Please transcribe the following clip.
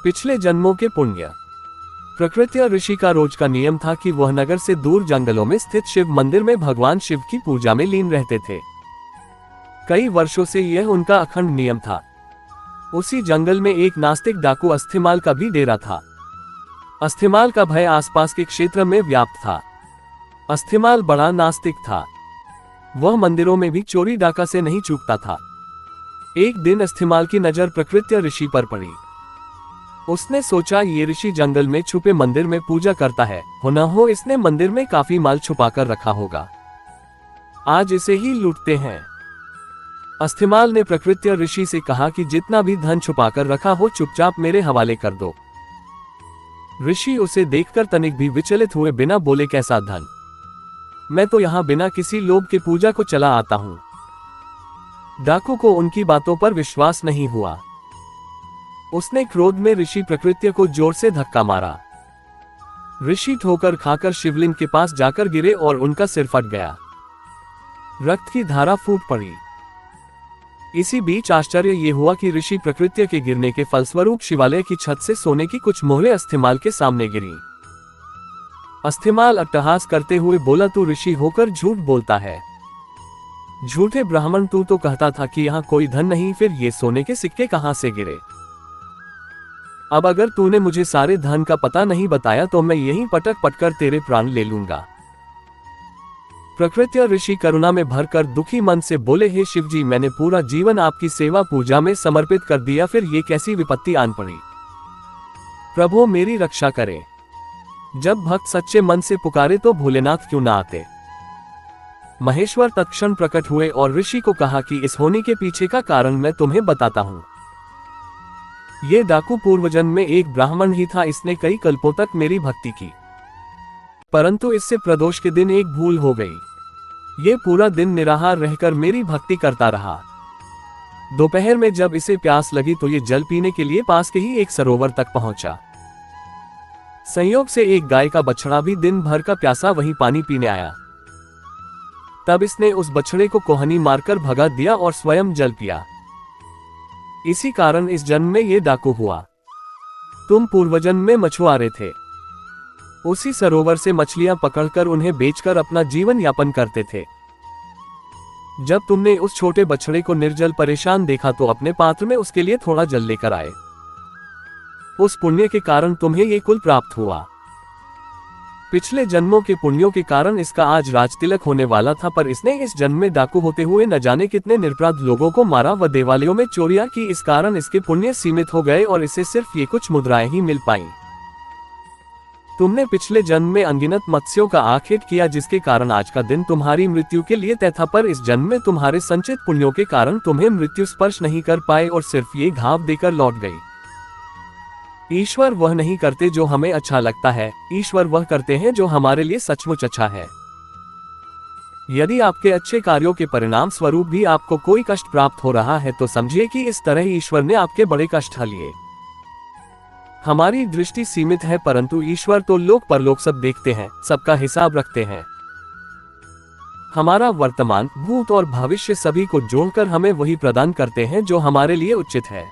पिछले जन्मों के पुण्य। प्रकृत्या ऋषि का रोज का नियम था कि वह नगर से दूर जंगलों में स्थित शिव मंदिर में भगवान शिव की पूजा में लीन रहते थे। कई वर्षों से यह उनका अखंड नियम था। उसी जंगल में एक नास्तिक डाकू अस्थिमाल का भी डेरा था। अस्थिमाल का भय आसपास के क्षेत्र में व्याप्त था। अस्थिमाल बड़ा नास्तिक था। वह मंदिरों में भी चोरी डाका से नहीं चूकता था। एक दिन अस्थिमाल की नजर प्रकृत्या ऋषि पर पड़ी। उसने सोचा ये ऋषि जंगल में छुपे मंदिर में पूजा करता है, हो न हो इसने मंदिर में काफी माल छुपाकर रखा होगा। आज इसे ही लूटते हैं। अस्थिमाल ने प्रकृत्या ऋषि से कहा कि जितना भी धन छुपाकर रखा हो चुपचाप मेरे हवाले कर दो। ऋषि उसे देखकर तनिक भी विचलित हुए बिना बोले, कैसा धन? मैं तो यहां बिना किसी लोभ के पूजा को चला आता हूं। डाकू को उनकी बातों पर विश्वास नहीं हुआ। उसने क्रोध में ऋषि प्रकृत्या को जोर से धक्का मारा। ऋषि ठोकर खाकर शिवलिंग के पास जाकर गिरे और उनका सिर फट गया। रक्त की धारा फूट पड़ी। इसी बीच आश्चर्य यह हुआ कि ऋषि प्रकृत्या के गिरने के फलस्वरूप शिवालय की छत से सोने की कुछ मोहरें अस्थिमाल के सामने गिरी। अस्थिमाल अट्टहास करते हुए बोला, तू ऋषि होकर झूठ बोलता है। झूठे ब्राह्मण, तू तो कहता था कि यहाँ कोई धन नहीं, फिर ये सोने के सिक्के कहां से गिरे? अब अगर तूने मुझे सारे धन का पता नहीं बताया तो मैं यहीं पटक पटकर तेरे प्राण ले लूंगा। प्रकृत्या ऋषि करुणा में भरकर दुखी मन से बोले, हे शिवजी, मैंने पूरा जीवन आपकी सेवा पूजा में समर्पित कर दिया, फिर ये कैसी विपत्ति आन पड़ी? प्रभु मेरी रक्षा करे। जब भक्त सच्चे मन से पुकारे तो भोलेनाथ क्यों ना आते। महेश्वर तत्क्षण प्रकट हुए और ऋषि को कहा कि इस होने के पीछे का कारण मैं तुम्हें बताता हूं। ये डाकू पूर्वजन्म में एक ब्राह्मण ही था। इसने कई कल्पों तक मेरी भक्ति की, परंतु इससे प्रदोष के दिन एक भूल हो गई। ये पूरा दिन निराहार रहकर मेरी भक्ति करता रहा। दोपहर में जब इसे प्यास लगी तो ये जल पीने के लिए पास के ही एक सरोवर तक पहुंचा। संयोग से एक गाय का बछड़ा भी दिन भर का प्यासा वहीं पानी पीने आया। तब इसने उस बछड़े को कोहनी मारकर भगा दिया और स्वयं जल पिया। इसी कारण इस जन्म में ये डाकू हुआ। तुम पूर्वजन्म में मछुआरे थे। उसी सरोवर से मछलियां पकड़कर उन्हें बेचकर अपना जीवन यापन करते थे। जब तुमने उस छोटे बछड़े को निर्जल परेशान देखा तो अपने पात्र में उसके लिए थोड़ा जल लेकर आए। उस पुण्य के कारण तुम्हें ये कुल प्राप्त हुआ। पिछले जन्मों के पुण्यों के कारण इसका आज राजतिलक होने वाला था, पर इसने इस जन्म में डाकू होते हुए न जाने कितने निरपराध लोगों को मारा व देवालयों में चोरियां की। इस कारण इसके पुण्य सीमित हो गए और इसे सिर्फ ये कुछ मुद्राएं ही मिल पाईं। तुमने पिछले जन्म में अनगिनत मत्स्यों का आखेट किया, जिसके कारण आज का दिन तुम्हारी मृत्यु के लिए तय था, पर इस जन्म में तुम्हारे संचित पुण्यों के कारण तुम्हें मृत्यु स्पर्श नहीं कर पाए और सिर्फ ये घाव देकर लौट गई। ईश्वर वह नहीं करते जो हमें अच्छा लगता है, ईश्वर वह करते हैं जो हमारे लिए सचमुच अच्छा है। यदि आपके अच्छे कार्यों के परिणाम स्वरूप भी आपको कोई कष्ट प्राप्त हो रहा है तो समझिए कि इस तरह ईश्वर ने आपके बड़े कष्ट लिए। हमारी दृष्टि सीमित है, परंतु ईश्वर तो लोक परलोक सब देखते हैं, सबका हिसाब रखते हैं। हमारा वर्तमान, भूत और भविष्य सभी को जोड़कर हमें वही प्रदान करते हैं जो हमारे लिए उचित है।